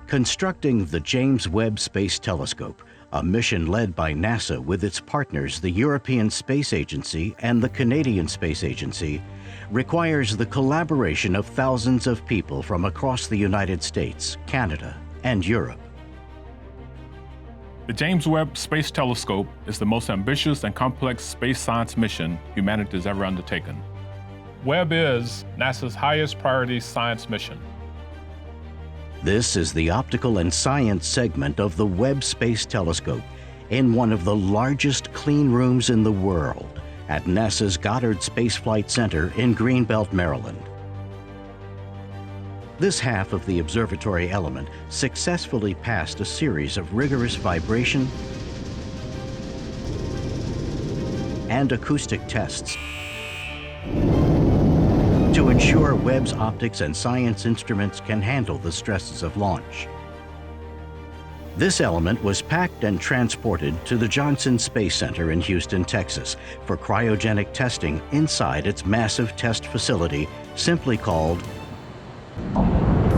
Constructing the James Webb Space Telescope, a mission led by NASA with its partners, the European Space Agency and the Canadian Space Agency, requires the collaboration of thousands of people from across the United States, Canada, and Europe. The James Webb Space Telescope is the most ambitious and complex space science mission humanity has ever undertaken. Webb is NASA's highest priority science mission. This is the optical and science segment of the Webb Space Telescope in one of the largest clean rooms in the world at NASA's Goddard Space Flight Center in Greenbelt, Maryland. This half of the observatory element successfully passed a series of rigorous vibration and acoustic tests to ensure Webb's optics and science instruments can handle the stresses of launch. This element was packed and transported to the Johnson Space Center in Houston, Texas, for cryogenic testing inside its massive test facility, simply called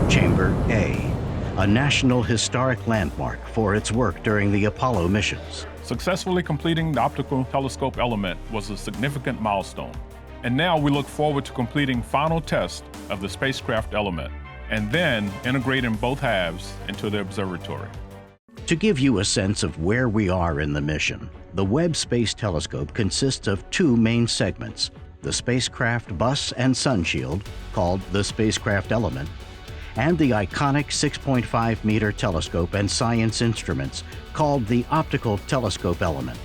Chamber A, a National Historic Landmark for its work during the Apollo missions. Successfully completing the optical telescope element was a significant milestone. And now we look forward to completing final tests of the spacecraft element and then integrating both halves into the observatory. To give you a sense of where we are in the mission, the Webb Space Telescope consists of two main segments: the spacecraft bus and sunshield, called the spacecraft element, and the iconic 6.5-meter telescope and science instruments, called the optical telescope element.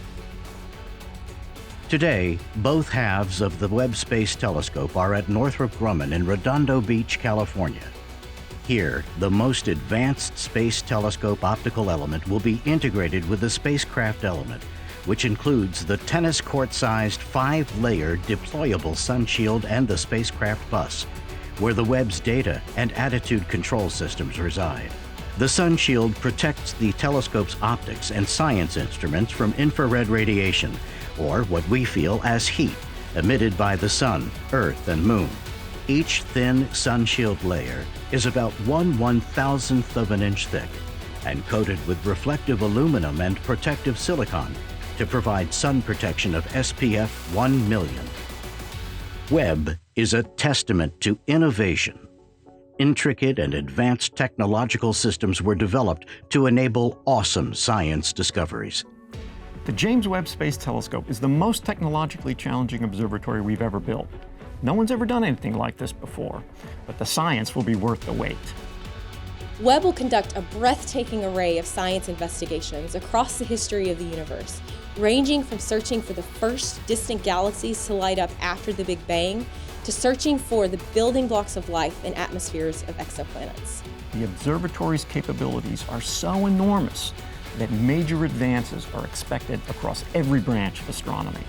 Today, both halves of the Webb Space Telescope are at Northrop Grumman in Redondo Beach, California. Here, the most advanced space telescope optical element will be integrated with the spacecraft element, which includes the tennis court-sized 5-layer deployable sunshield and the spacecraft bus, where the Webb's data and attitude control systems reside. The sunshield protects the telescope's optics and science instruments from infrared radiation, or what we feel as heat, emitted by the sun, Earth, and Moon. Each thin sunshield layer is about 1/1000th of an inch thick and coated with reflective aluminum and protective silicon to provide sun protection of SPF 1 million. Webb is a testament to innovation. Intricate and advanced technological systems were developed to enable awesome science discoveries. The James Webb Space Telescope is the most technologically challenging observatory we've ever built. No one's ever done anything like this before, but the science will be worth the wait. Webb will conduct a breathtaking array of science investigations across the history of the universe, ranging from searching for the first distant galaxies to light up after the Big Bang, to searching for the building blocks of life in atmospheres of exoplanets. The observatory's capabilities are so enormous that major advances are expected across every branch of astronomy.